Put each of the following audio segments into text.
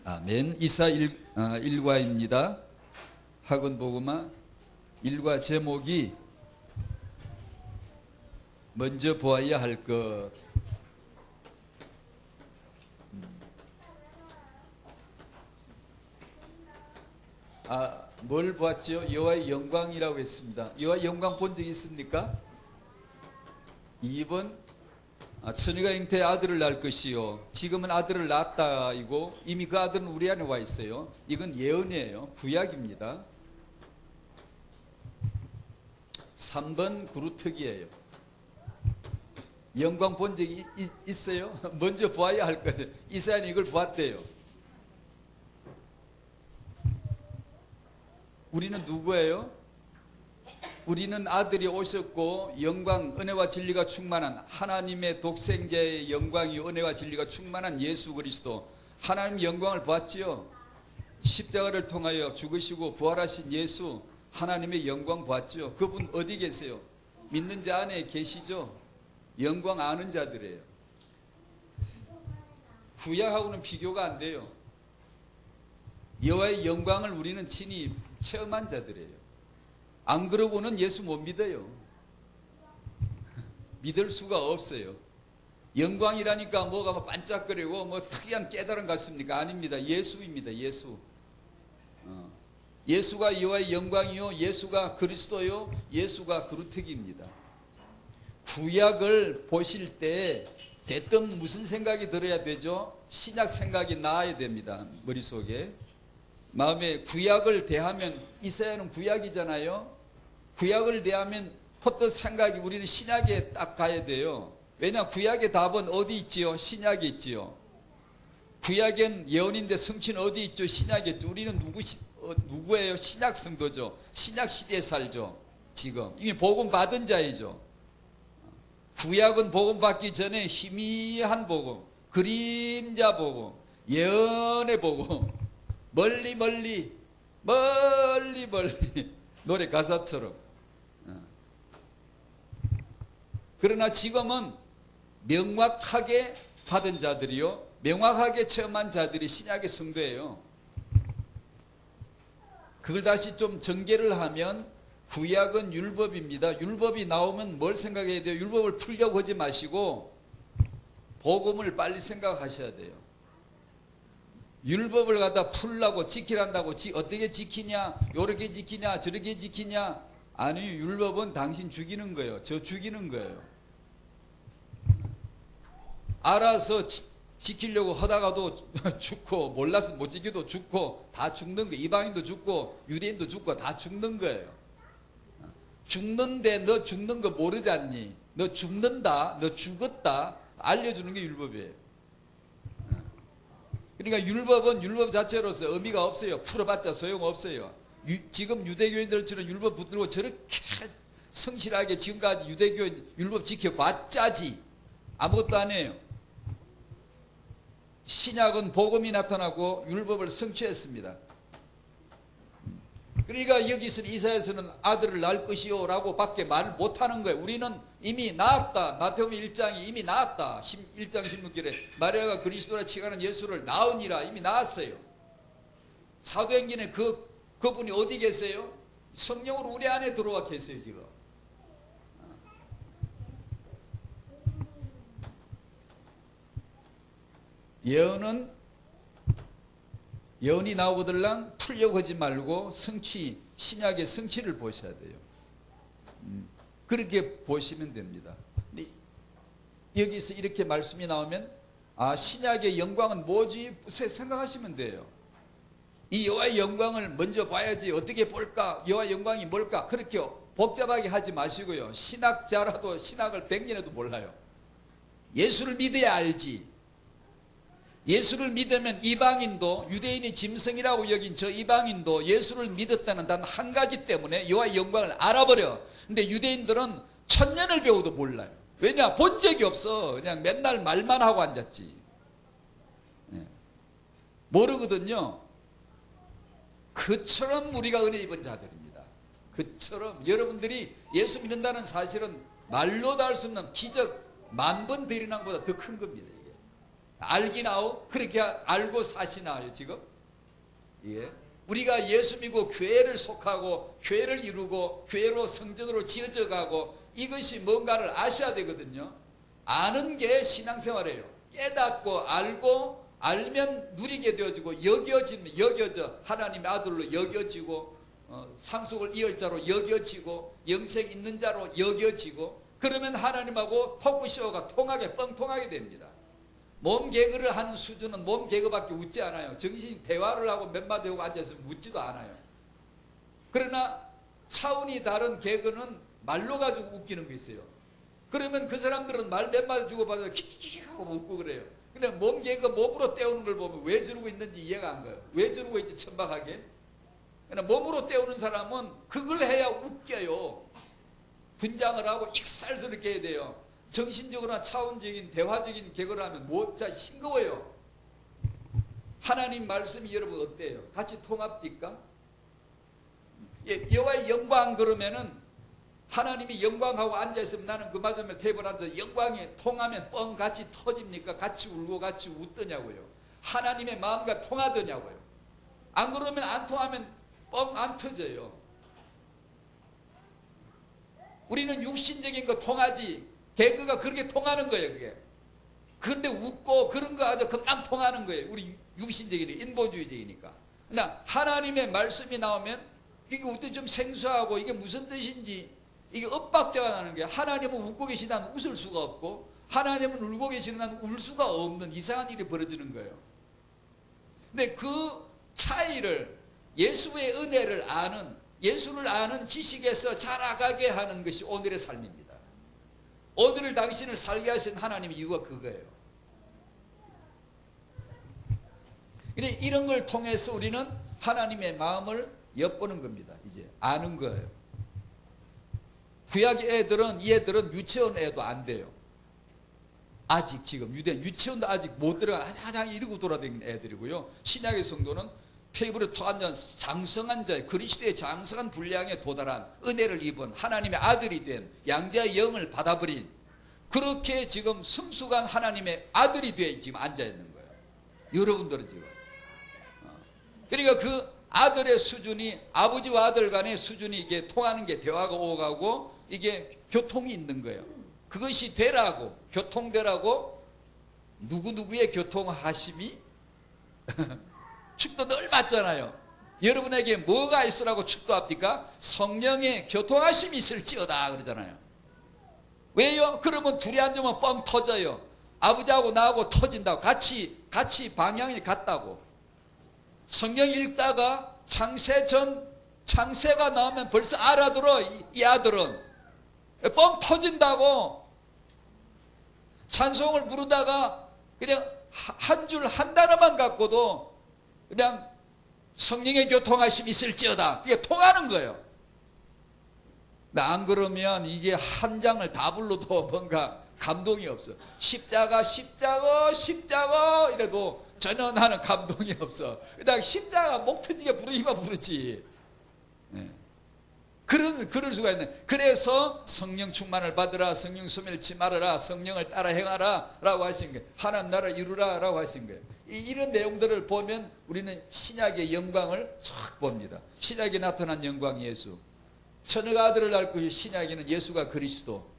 아멘. 이사 1과입니다. 학원 복음화 1과 제목이 먼저 보아야 할 것. 뭘 보았죠? 여호와의 영광이라고 했습니다. 여호와의 영광 본 적 있습니까? 2번 처녀가 잉태의 아들을 낳을 것이요 지금은 아들을 낳았다 이고 이미 그 아들은 우리 안에 와 있어요. 이건 예언이에요. 구약입니다. 3번 구루터기예요. 영광 본 적이 있어요? 먼저 보아야 할 거예요. 이사야는 이걸 보았대요. 우리는 누구예요? 우리는 아들이 오셨고 영광, 은혜와 진리가 충만한 하나님의 독생자의 영광이 은혜와 진리가 충만한 예수 그리스도, 하나님 영광을 보았지요. 십자가를 통하여 죽으시고 부활하신 예수, 하나님의 영광 보았죠. 그분 어디 계세요? 믿는 자 안에 계시죠? 영광 아는 자들이에요. 구약하고는 비교가 안 돼요. 여호와의 영광을 우리는 친히 체험한 자들이에요. 안 그러고는 예수 못 믿어요. 믿을 수가 없어요. 영광이라니까 뭐가 뭐 반짝거리고 뭐 특이한 깨달음 같습니까? 아닙니다. 예수입니다. 예수. 예수가 여호와의 영광이요, 예수가 그리스도요, 예수가 그루터기입니다. 구약을 보실 때 대뜸 무슨 생각이 들어야 되죠? 신약 생각이 나야 됩니다. 머릿속에. 마음에 구약을 대하면, 이사야는 구약이잖아요. 구약을 대하면 헛된 생각이 우리는 신약에 딱 가야 돼요. 왜냐? 구약의 답은 어디 있지요? 신약에 있지요. 구약엔 예언인데 성취는 어디 있죠? 신약에 있죠. 우리는 누구예요? 신약 성도죠. 신약 시대에 살죠. 지금 이미 복음 받은 자이죠. 구약은 복음 받기 전에 희미한 복음, 그림자 복음, 예언의 복음, 멀리 노래 가사처럼. 그러나 지금은 명확하게 받은 자들이요, 명확하게 체험한 자들이 신약의 성도예요. 그걸 다시 좀 전개를 하면 구약은 율법입니다. 율법이 나오면 뭘 생각해야 돼요? 율법을 풀려고 하지 마시고 복음을 빨리 생각하셔야 돼요. 율법을 갖다 풀라고 지키란다고 어떻게 지키냐, 요렇게 지키냐, 저렇게 지키냐. 아니, 율법은 당신 죽이는 거예요. 저 죽이는 거예요. 알아서 지키려고 하다가도 죽고, 몰라서 못 지켜도 죽고, 다 죽는 거예요. 이방인도 죽고 유대인도 죽고 다 죽는 거예요. 죽는데 너 죽는 거 모르지 않니? 너 죽는다, 너 죽었다 알려주는 게 율법이에요. 그러니까 율법은 율법 자체로서 의미가 없어요. 풀어봤자 소용없어요. 지금 유대교인들처럼 율법 붙들고 저렇게 성실하게 지금까지 유대교인 율법 지켜봤자지 아무것도 아니에요. 신약은 복음이 나타나고 율법을 성취했습니다. 그러니까 여기서 이사야서는 아들을 낳을 것이요 라고 밖에 말 못하는 거예요. 우리는 이미 낳았다. 마태복음 1장이 이미 낳았다. 1장 16절에 마리아가 그리스도라 칭하는 예수를 낳으니라. 이미 낳았어요. 사도행전에 그분이 어디 계세요? 성령으로 우리 안에 들어와 계세요. 지금 예언이 나오거들랑 풀려고 하지 말고 성취, 신약의 성취를 보셔야 돼요. 그렇게 보시면 됩니다. 여기서 이렇게 말씀이 나오면 신약의 영광은 뭐지? 생각하시면 돼요. 이 여호와의 영광을 먼저 봐야지. 어떻게 볼까? 여호와의 영광이 뭘까? 그렇게 복잡하게 하지 마시고요. 신학자라도 신학을 100년에도 몰라요. 예수를 믿어야 알지. 예수를 믿으면 이방인도, 유대인이 짐승이라고 여긴 저 이방인도 예수를 믿었다는 단 한 가지 때문에 여호와의 영광을 알아버려. 근데 유대인들은 1000년을 배워도 몰라요. 왜냐? 본 적이 없어. 그냥 맨날 말만 하고 앉았지. 모르거든요. 그처럼 우리가 은혜 입은 자들입니다. 그처럼 여러분들이 예수 믿는다는 사실은 말로도 할 수 없는 기적 10,000번 더 일어난 것보다 더 큰 겁니다. 이게. 알기나오? 그렇게 알고 사시나요 지금? 예. 우리가 예수 믿고 교회를 속하고 교회를 이루고 교회로 성전으로 지어져 가고 이것이 뭔가를 아셔야 되거든요. 아는 게 신앙생활이에요. 깨닫고 알고 알면 누리게 되어지고 여겨져 하나님의 아들로 여겨지고 상속을 이을 자로 여겨지고 영생 있는 자로 여겨지고 그러면 하나님하고 토크쇼가 통하게 뻥통하게 됩니다. 몸 개그를 하는 수준은 몸 개그밖에 웃지 않아요. 정신이 대화를 하고 몇 마디 하고 앉아있으면 웃지도 않아요. 그러나 차원이 다른 개그는 말로 가지고 웃기는 거 있어요. 그러면 그 사람들은 말 몇 마디 주고받아서 킥킥킥 하고 웃고 그래요. 근데 몸 개그 몸으로 때우는 걸 보면 왜 저러고 있는지 이해가 안 가요. 왜 저러고 있지 천박하게. 그러나 몸으로 때우는 사람은 그걸 해야 웃겨요. 분장을 하고 익살스럽게 해야 돼요. 정신적으로나 차원적인 대화적인 개그를 하면 자 싱거워요. 하나님 말씀이 여러분 어때요? 같이 통합니까? 여호와의 영광 그러면은 하나님이 영광하고 앉아있으면 나는 그 맞으면 테이블 앉아서 영광이 통하면 뻥 같이 터집니까? 같이 울고 같이 웃더냐고요. 하나님의 마음과 통하더냐고요. 안 그러면 안 통하면 뻥 안 터져요. 우리는 육신적인 거 통하지 개그가 그렇게 통하는 거예요. 그게. 그런데 웃고 그런 거 아주 금방 통하는 거예요. 우리 육신적이니까 인본주의적이니까. 그러나 하나님의 말씀이 나오면 이게 어떻게 좀 생소하고 이게 무슨 뜻인지 이게 엇박자가 나는 거예요. 하나님은 웃고 계시다 난 웃을 수가 없고 하나님은 울고 계시다 난 울 수가 없는 이상한 일이 벌어지는 거예요. 근데 그 차이를 예수의 은혜를 아는 예수를 아는 지식에서 자라가게 하는 것이 오늘의 삶입니다. 오늘을 당신을 살게 하신 하나님의 이유가 그거예요. 이런 걸 통해서 우리는 하나님의 마음을 엿보는 겁니다. 이제 아는 거예요. 구약 애들은 이 애들은 유치원 애도 안 돼요. 아직 지금 유치원도 아직 못 들어가 하나 이러고 돌아다니는 애들이고요. 신약의 성도는 테이블에 터 앉은 장성한 자 그리스도의 장성한 분량에 도달한 은혜를 입은 하나님의 아들이 된 양자의 영을 받아버린 그렇게 지금 성숙한 하나님의 아들이 돼 지금 앉아 있는 거예요. 여러분들은 지금 그러니까 그 아들의 수준이 아버지와 아들 간의 수준이 이게 통하는 게 대화가 오가고 이게 교통이 있는 거예요. 그것이 되라고 교통되라고 누구누구의 교통하심이 축도 늘 맞잖아요. 여러분에게 뭐가 있으라고 축도합니까? 성령의 교통하심이 있을지어다 그러잖아요. 왜요? 그러면 둘이 앉으면 뻥 터져요. 아버지하고 나하고 터진다고 같이 방향이 같다고. 성경 읽다가 창세가 나오면 벌써 알아들어. 이 아들은 뻥 터진다고. 찬송을 부르다가 그냥 한 줄 한 단어만 갖고도 그냥 성령의 교통하심이 있을지어다. 그게 통하는 거예요. 안 그러면 이게 한 장을 다 불러도 뭔가 감동이 없어. 십자가 이래도 전혀 나는 감동이 없어. 그냥 십자가 목 터지게 부르기만 부르지. 네. 그럴 수가 있네. 그래서 성령 충만을 받으라, 성령 소멸치 말아라, 성령을 따라 행하라 라고 하신 거예요. 하나님 나라를 이루라 라고 하신 거예요. 이런 내용들을 보면 우리는 신약의 영광을 쫙 봅니다. 신약에 나타난 영광 예수. 천의 아들을 낳을 것이 신약에는 예수가 그리스도.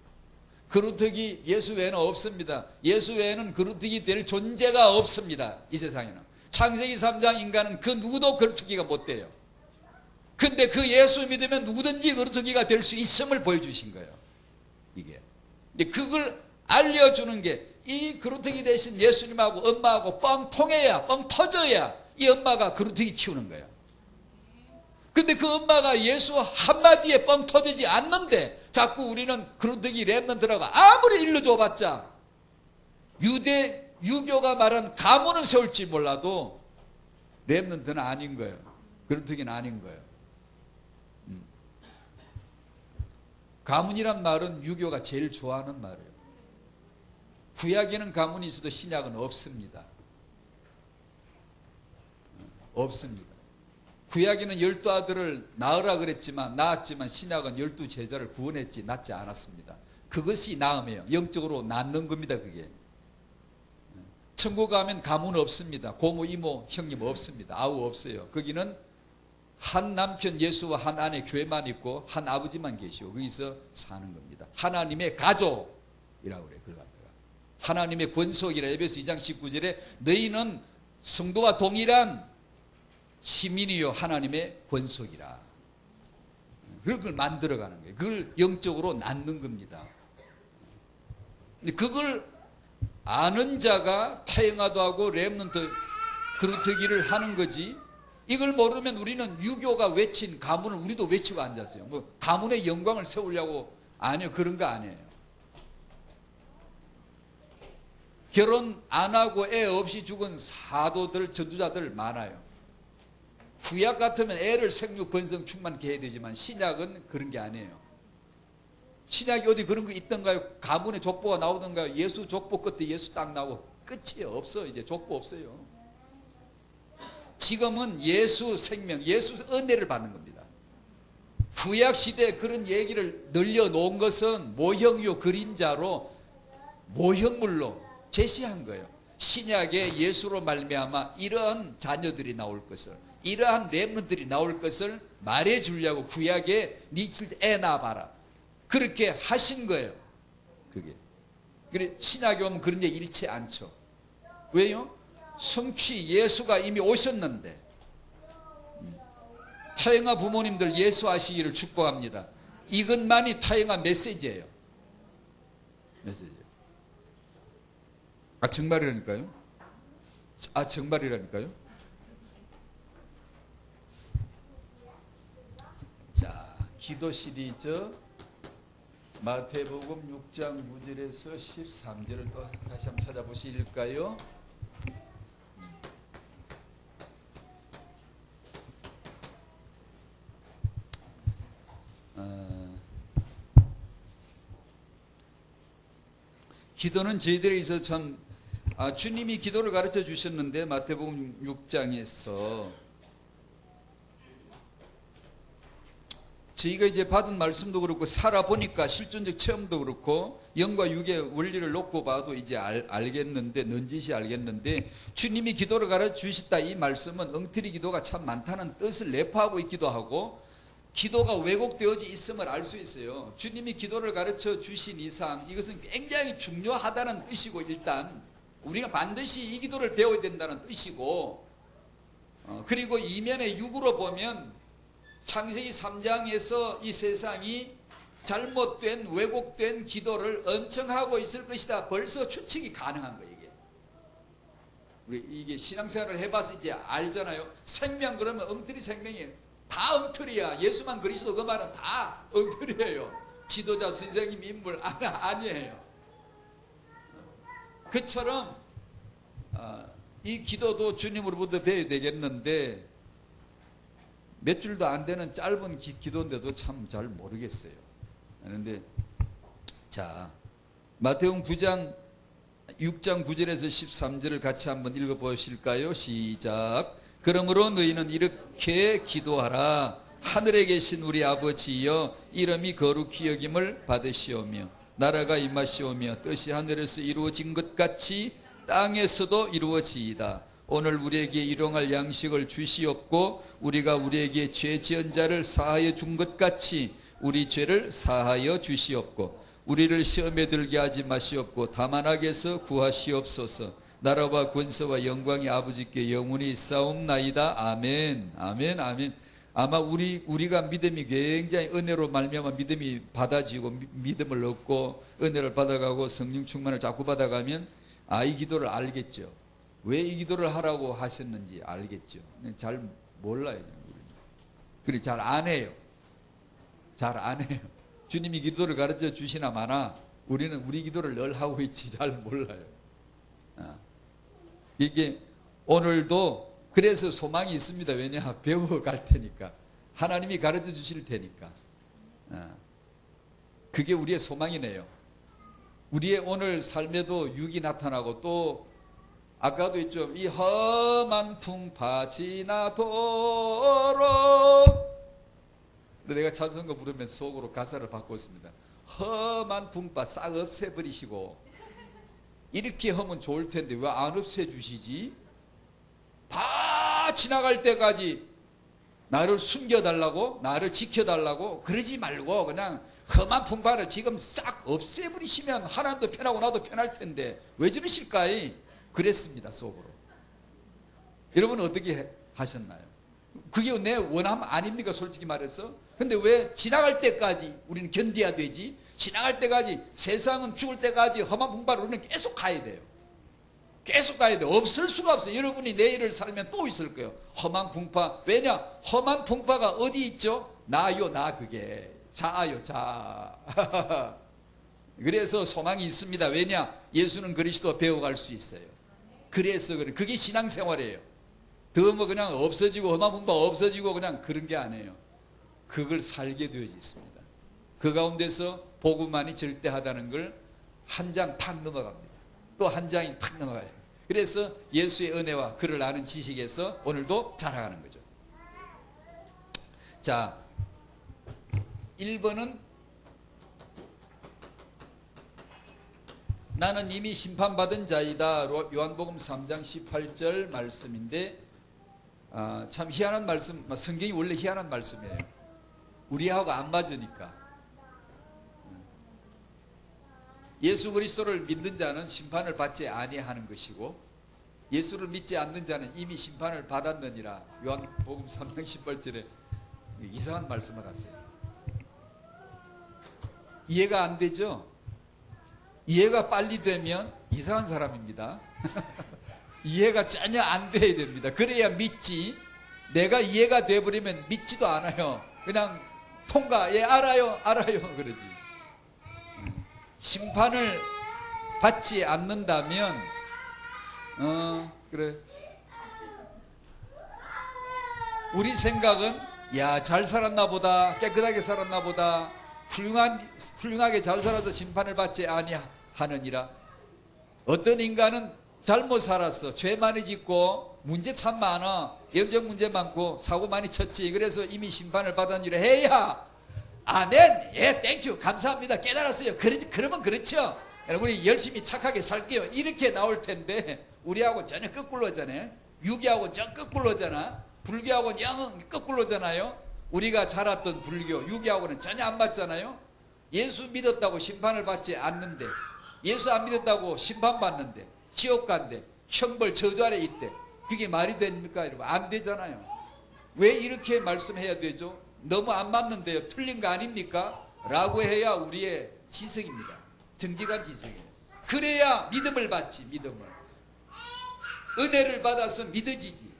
그루터기 예수 외에는 없습니다. 예수 외에는 그루터기 될 존재가 없습니다. 이 세상에는. 창세기 3장 인간은 그 누구도 그루터기가 못 돼요. 근데 그 예수 믿으면 누구든지 그루터기가 될 수 있음을 보여주신 거예요. 이게. 근데 그걸 알려주는 게 이 그루터기 대신 예수님하고 엄마하고 뻥 통해야 뻥 터져야 이 엄마가 그루터기 키우는 거예요. 근데 그 엄마가 예수 한마디에 뻥 터지지 않는데 자꾸 우리는 그루터기 랩런트라고 아무리 일러줘봤자 유교가 말한 가문은 세울지 몰라도 랩런트는 아닌 거예요. 그루터기는 아닌 거예요. 가문이란 말은 유교가 제일 좋아하는 말이에요. 구약에는 가문이 있어도 신약은 없습니다. 없습니다. 구약에는 12아들을 낳으라 그랬지만 낳았지만 신약은 12제자를 구원했지 낳지 않았습니다. 그것이 낳음이에요. 영적으로 낳는 겁니다. 그게. 천국 가면 가문 없습니다. 고모, 이모, 형님 없습니다. 아우 없어요. 거기는 한 남편 예수와 한 아내 교회만 있고 한 아버지만 계시고 거기서 사는 겁니다. 하나님의 가족이라고 그래요. 하나님의 권속이라. 에베소 2장 19절에 너희는 성도와 동일한 시민이요 하나님의 권속이라. 그걸 만들어가는 거예요. 그걸 영적으로 낳는 겁니다. 그걸 아는 자가 타영화도 하고 렘넌트 그렇되기를 하는 거지. 이걸 모르면 우리는 유교가 외친 가문을 우리도 외치고 앉았어요. 뭐 가문의 영광을 세우려고. 아니요, 그런 거 아니에요. 결혼 안 하고 애 없이 죽은 사도들, 전도자들 많아요. 구약 같으면 애를 생육 번성 충만케 해야 되지만 신약은 그런 게 아니에요. 신약이 어디 그런 거 있던가요? 가문의 족보가 나오던가요? 예수 족보 끝에 예수 딱 나오고 끝이에요. 없어. 이제 족보 없어요. 지금은 예수 생명, 예수 은혜를 받는 겁니다. 구약 시대에 그런 얘기를 늘려놓은 것은 모형이요 그림자로 모형물로 제시한 거예요. 신약에 예수로 말미암아 이러한 자녀들이 나올 것을, 이러한 렘넌트들이 나올 것을 말해주려고 구약에 애 낳아봐라. 그렇게 하신 거예요. 그게. 그래 신약에 오면 그런 얘기 잃지 않죠. 왜요? 성취 예수가 이미 오셨는데. 타영아 부모님들 예수하시기를 축복합니다. 이것만이 타영아 메시지예요. 메시지. 아 정말이라니까요? 아 정말이라니까요? 자, 기도 시리즈 마태복음 6장 9절에서 13절을 또 다시 한번 찾아보실까요? 기도는 저희들에 있어서 참 주님이 기도를 가르쳐 주셨는데 마태복음 6장에서 저희가 이제 받은 말씀도 그렇고 살아보니까 실존적 체험도 그렇고 영과 육의 원리를 놓고 봐도 이제 알겠는데 넌지시 알겠는데 주님이 기도를 가르쳐 주셨다 이 말씀은 엉터리 기도가 참 많다는 뜻을 내포하고 있기도 하고 기도가 왜곡되어져 있음을 알 수 있어요. 주님이 기도를 가르쳐 주신 이상 이것은 굉장히 중요하다는 뜻이고 일단 우리가 반드시 이 기도를 배워야 된다는 뜻이고 그리고 이면의 육으로 보면 창세기 3장에서 이 세상이 잘못된 왜곡된 기도를 엄청 하고 있을 것이다. 벌써 추측이 가능한 거예요. 이게 신앙생활을 해봐서 이제 알잖아요. 생명 그러면 엉터리 생명이에요. 다 엉터리야. 예수만 그리스도 그 말은 다 엉터리예요. 지도자 선생님 인물 아니에요. 그처럼 이 기도도 주님으로부터 배워야 되겠는데 몇 줄도 안 되는 짧은 기도인데도 참 잘 모르겠어요. 그런데 자 마태복음 6장 9절에서 13절을 같이 한번 읽어보실까요? 시작. 그러므로 너희는 이렇게 기도하라. 하늘에 계신 우리 아버지여 이름이 거룩히 여김을 받으시오며 나라가 임하시오며 뜻이 하늘에서 이루어진 것 같이 땅에서도 이루어지이다. 오늘 우리에게 일용할 양식을 주시옵고 우리가 우리에게 죄 지은 자를 사하여 준 것 같이 우리 죄를 사하여 주시옵고 우리를 시험에 들게 하지 마시옵고 다만 악에서 구하시옵소서. 나라와 권세와 영광이 아버지께 영원히 있사옵나이다. 아멘. 아멘. 아멘. 아마 우리가 믿음이 굉장히 은혜로 말미암아 믿음이 받아지고 믿음을 얻고 은혜를 받아가고 성령 충만을 자꾸 받아가면 이 기도를 알겠죠. 왜 이 기도를 하라고 하셨는지 알겠죠. 잘 몰라요. 그래 잘 안 해요. 잘 안 해요. 주님이 기도를 가르쳐 주시나 마나 우리는 우리 기도를 늘 하고 있지 잘 몰라요. 이게 오늘도 그래서 소망이 있습니다. 왜냐? 배워갈 테니까. 하나님이 가르쳐 주실 테니까. 그게 우리의 소망이네요. 우리의 오늘 삶에도 육이 나타나고 또 아까도 있죠. 이 험한 풍파 지나도록 내가 찬송가 부르면서 속으로 가사를 바꿨습니다. 험한 풍파 싹 없애버리시고 이렇게 하면 좋을 텐데 왜 안 없애주시지? 다 지나갈 때까지 나를 숨겨달라고, 나를 지켜달라고 그러지 말고 그냥 험한 풍파를 지금 싹 없애버리시면 하나님도 편하고 나도 편할 텐데 왜 저러실까이? 그랬습니다, 속으로. 여러분 어떻게 하셨나요? 그게 내 원함 아닙니까, 솔직히 말해서? 근데 왜 지나갈 때까지 우리는 견뎌야 되지? 지나갈 때까지, 세상은 죽을 때까지 험한 풍파를 우리는 계속 가야 돼요. 계속 가야 돼요. 없을 수가 없어요. 여러분이 내일을 살면 또 있을 거예요. 험한 풍파. 왜냐? 험한 풍파가 어디 있죠? 나요, 나 그게. 자아요, 자. 그래서 소망이 있습니다. 왜냐? 예수는 그리스도 배워갈 수 있어요. 그래서 그래. 그게 신앙생활이에요. 더 뭐 그냥 없어지고 험한 풍파 없어지고 그냥 그런 게 아니에요. 그걸 살게 되어져 있습니다. 그 가운데서 복음만이 절대하다는 걸 한 장 탁 넘어갑니다. 또 한 장이 탁 넘어가요. 그래서 예수의 은혜와 그를 아는 지식에서 오늘도 자라가는 거죠. 자, 1번은 나는 이미 심판받은 자이다. 요한복음 3장 18절 말씀인데 참 희한한 말씀. 성경이 원래 희한한 말씀이에요. 우리하고 안 맞으니까. 예수 그리스도를 믿는 자는 심판을 받지 아니하는 것이고 예수를 믿지 않는 자는 이미 심판을 받았느니라. 요한복음 3장 18절에 이상한 말씀을 하세요. 이해가 안 되죠? 이해가 빨리 되면 이상한 사람입니다. 이해가 전혀 안 돼야 됩니다. 그래야 믿지. 내가 이해가 돼버리면 믿지도 않아요. 그냥 통과. 예, 알아요 그러지. 심판을 받지 않는다면 그래, 우리 생각은 야, 잘 살았나 보다, 깨끗하게 살았나 보다, 훌륭하게 잘 살아서 심판을 받지 아니하느니라. 어떤 인간은 잘못 살았어. 죄 많이 짓고 문제 참 많아. 영적 문제 많고 사고 많이 쳤지. 그래서 이미 심판을 받았느니라. 해야 아멘, 예, 땡큐, 감사합니다, 깨달았어요. 그러면 그렇죠. 우리 열심히 착하게 살게요. 이렇게 나올 텐데 우리하고 전혀 거꾸로잖아요. 유교하고 전 거꾸로잖아. 불교하고 영 거꾸로잖아요. 우리가 자랐던 불교, 유교하고는 전혀 안 맞잖아요. 예수 믿었다고 심판을 받지 않는데, 예수 안 믿었다고 심판받는데, 지옥 간대, 형벌 저주 아래 있대. 그게 말이 됩니까, 여러분? 안 되잖아요. 왜 이렇게 말씀해야 되죠? 너무 안 맞는데요. 틀린 거 아닙니까? 라고 해야 우리의 지성입니다. 정직한 지성이에요. 그래야 믿음을 받지, 믿음을. 은혜를 받아서 믿어지지.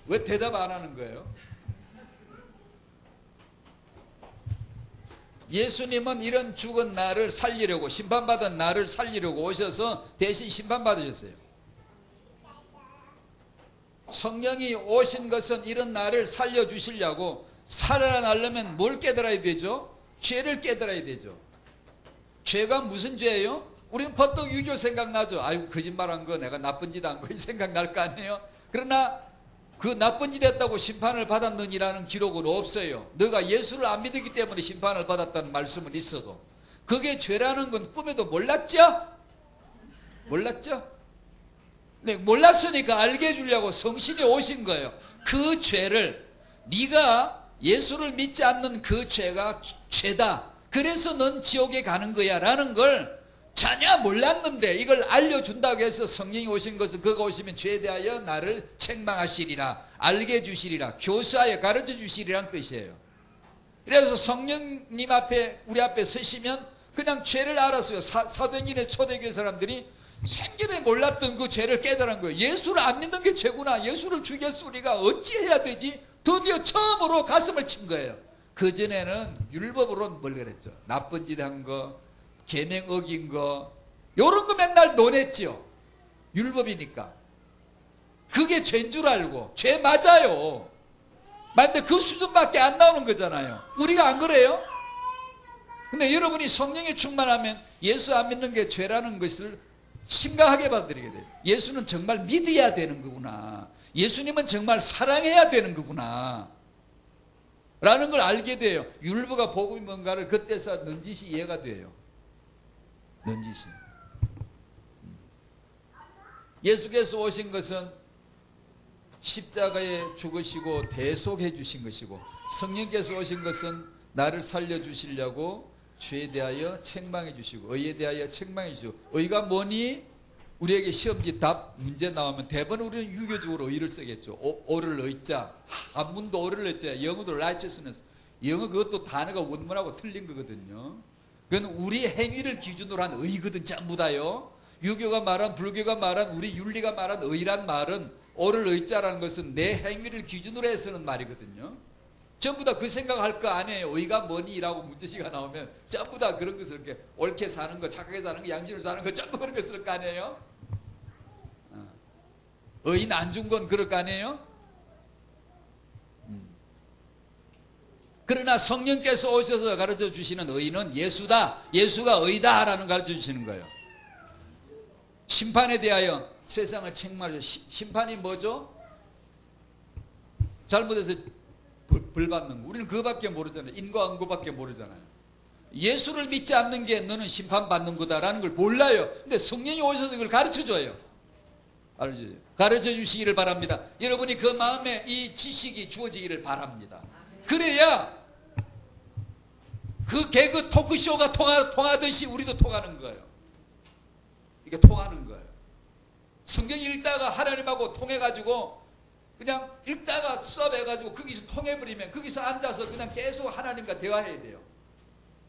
왜 대답 안 하는 거예요? 예수님은 이런 죽은 나를 살리려고, 심판받은 나를 살리려고 오셔서 대신 심판받으셨어요. 성령이 오신 것은 이런 나를 살려주시려고. 살아나려면 뭘 깨달아야 되죠? 죄를 깨달아야 되죠. 죄가 무슨 죄예요? 우리는 버떡 유교 생각나죠. 아이고, 거짓말한 거, 내가 나쁜 짓 한 거, 이 생각날 거 아니에요? 그러나 그 나쁜 짓 했다고 심판을 받았느니라는 기록은 없어요. 너가 예수를 안 믿었기 때문에 심판을 받았다는 말씀은 있어도 그게 죄라는 건 꿈에도 몰랐죠? 몰랐죠? 네, 몰랐으니까 알게 해주려고 성신이 오신 거예요. 그 죄를, 네가 예수를 믿지 않는 그 죄가 죄다. 그래서 넌 지옥에 가는 거야 라는 걸 전혀 몰랐는데 이걸 알려준다고 해서 성령이 오신 것은 그가 오시면 죄에 대하여 나를 책망하시리라, 알게 해주시리라, 교수하여 가르쳐 주시리라는 뜻이에요. 그래서 성령님 앞에, 우리 앞에 서시면 그냥 죄를 알았어요. 사도행전의 초대교회 사람들이 생전에 몰랐던 그 죄를 깨달은 거예요. 예수를 안 믿는 게 죄구나. 예수를 죽였어. 우리가 어찌해야 되지? 드디어 처음으로 가슴을 친 거예요. 그전에는 율법으로는 뭘 그랬죠? 나쁜 짓 한 거, 계명 어긴 거, 요런 거 맨날 논했지요. 율법이니까. 그게 죄인 줄 알고. 죄 맞아요. 근데 그 수준밖에 안 나오는 거잖아요. 우리가 안 그래요? 근데 여러분이 성령에 충만하면 예수 안 믿는 게 죄라는 것을 심각하게 받아들이게 돼요. 예수는 정말 믿어야 되는 거구나. 예수님은 정말 사랑해야 되는 거구나 라는 걸 알게 돼요. 율법과 복음이 뭔가를 그때서 넌지시 이해가 돼요. 넌지시. 예수께서 오신 것은 십자가에 죽으시고 대속해 주신 것이고, 성령께서 오신 것은 나를 살려주시려고 죄에 대하여 책망해 주시고 의에 대하여 책망해 주시고. 의가 뭐니? 우리에게 시험지 답 문제 나오면 대부분 우리는 유교적으로 의를 쓰겠죠. 오를 의자, 한문도 오를 의자, 영어도 righteousness. 영어 그것도 단어가 원문하고 틀린 거거든요. 그건 우리 행위를 기준으로 한 의거든, 전부 다요. 유교가 말한, 불교가 말한, 우리 윤리가 말한 의란 말은, 오를 의자라는 것은 내 행위를 기준으로 해서는 말이거든요. 전부 다 그 생각할 거 아니에요. 의가 뭐니? 라고 문제시가 나오면 전부 다 그런 것을 이렇게 옳게 사는 거, 착하게 사는 거, 양심으로 사는 거, 전부 그런 거 쓸 거 아니에요. 의인 안 준 건 그럴 거 아니에요. 그러나 성령께서 오셔서 가르쳐 주시는 의는 예수다, 예수가 의다라는 가르쳐 주시는 거예요. 심판에 대하여 세상을 책망하죠. 심판이 뭐죠? 잘못해서 벌 받는 거. 우리는 그거밖에 모르잖아요. 인과응보밖에 모르잖아요. 예수를 믿지 않는 게 너는 심판받는 거다라는 걸 몰라요. 근데 성령이 오셔서 그걸 가르쳐줘요. 알죠? 가르쳐 주시기를 바랍니다. 여러분이 그 마음에 이 지식이 주어지기를 바랍니다. 그래야 그 개그 토크쇼가 통하듯이 우리도 통하는 거예요. 이게 통하는 거예요. 성경 읽다가 하나님하고 통해가지고 그냥 읽다가 수업해가지고 거기서 통해버리면 거기서 앉아서 그냥 계속 하나님과 대화해야 돼요.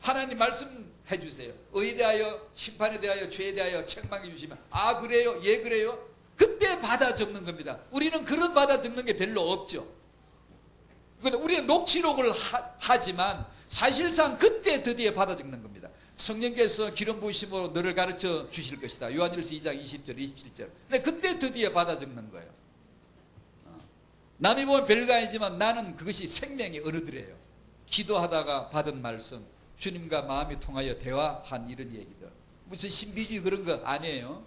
하나님 말씀해 주세요. 의에 대하여, 심판에 대하여, 죄에 대하여 책망해 주시면 아 그래요? 예 그래요? 그때 받아 적는 겁니다. 우리는 그런 받아 적는 게 별로 없죠. 우리는 녹취록을 하지만 사실상 그때 드디어 받아 적는 겁니다. 성령께서 기름 부으심으로 너를 가르쳐 주실 것이다. 요한일서 2장 20절 27절. 근데 그때 드디어 받아 적는 거예요. 남이 보면 별거 아니지만 나는 그것이 생명의 어른들이에요. 기도하다가 받은 말씀, 주님과 마음이 통하여 대화한 이런 얘기들. 무슨 신비주의 그런 거 아니에요.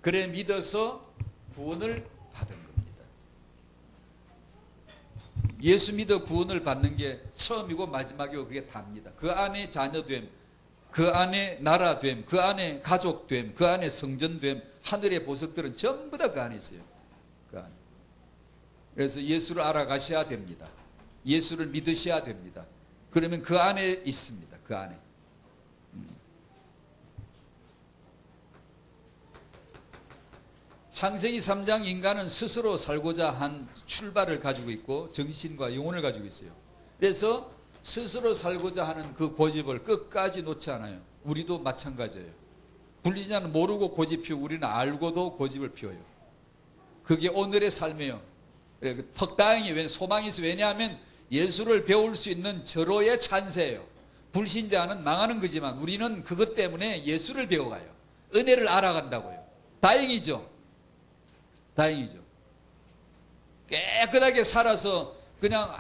그래 믿어서 구원을 받은 겁니다. 예수 믿어 구원을 받는 게 처음이고 마지막이고 그게 답니다. 그 안에 자녀됨, 그 안에 나라됨, 그 안에 가족됨, 그 안에 성전됨, 하늘의 보석들은 전부 다 그 안에 있어요. 그 안에. 그래서 예수를 알아가셔야 됩니다. 예수를 믿으셔야 됩니다. 그러면 그 안에 있습니다. 그 안에. 창세기 3장 인간은 스스로 살고자 한 출발을 가지고 있고 정신과 영혼을 가지고 있어요. 그래서 스스로 살고자 하는 그 고집을 끝까지 놓지 않아요. 우리도 마찬가지예요. 불리자는 모르고 고집 피우고 우리는 알고도 고집을 피워요. 그게 오늘의 삶이에요. 퍽다행이 소망이 있어요. 왜냐하면 예수를 배울 수 있는 절호의 찬세예요. 불신자는 망하는 거지만 우리는 그것 때문에 예수를 배워가요. 은혜를 알아간다고요. 다행이죠. 다행이죠. 깨끗하게 살아서 그냥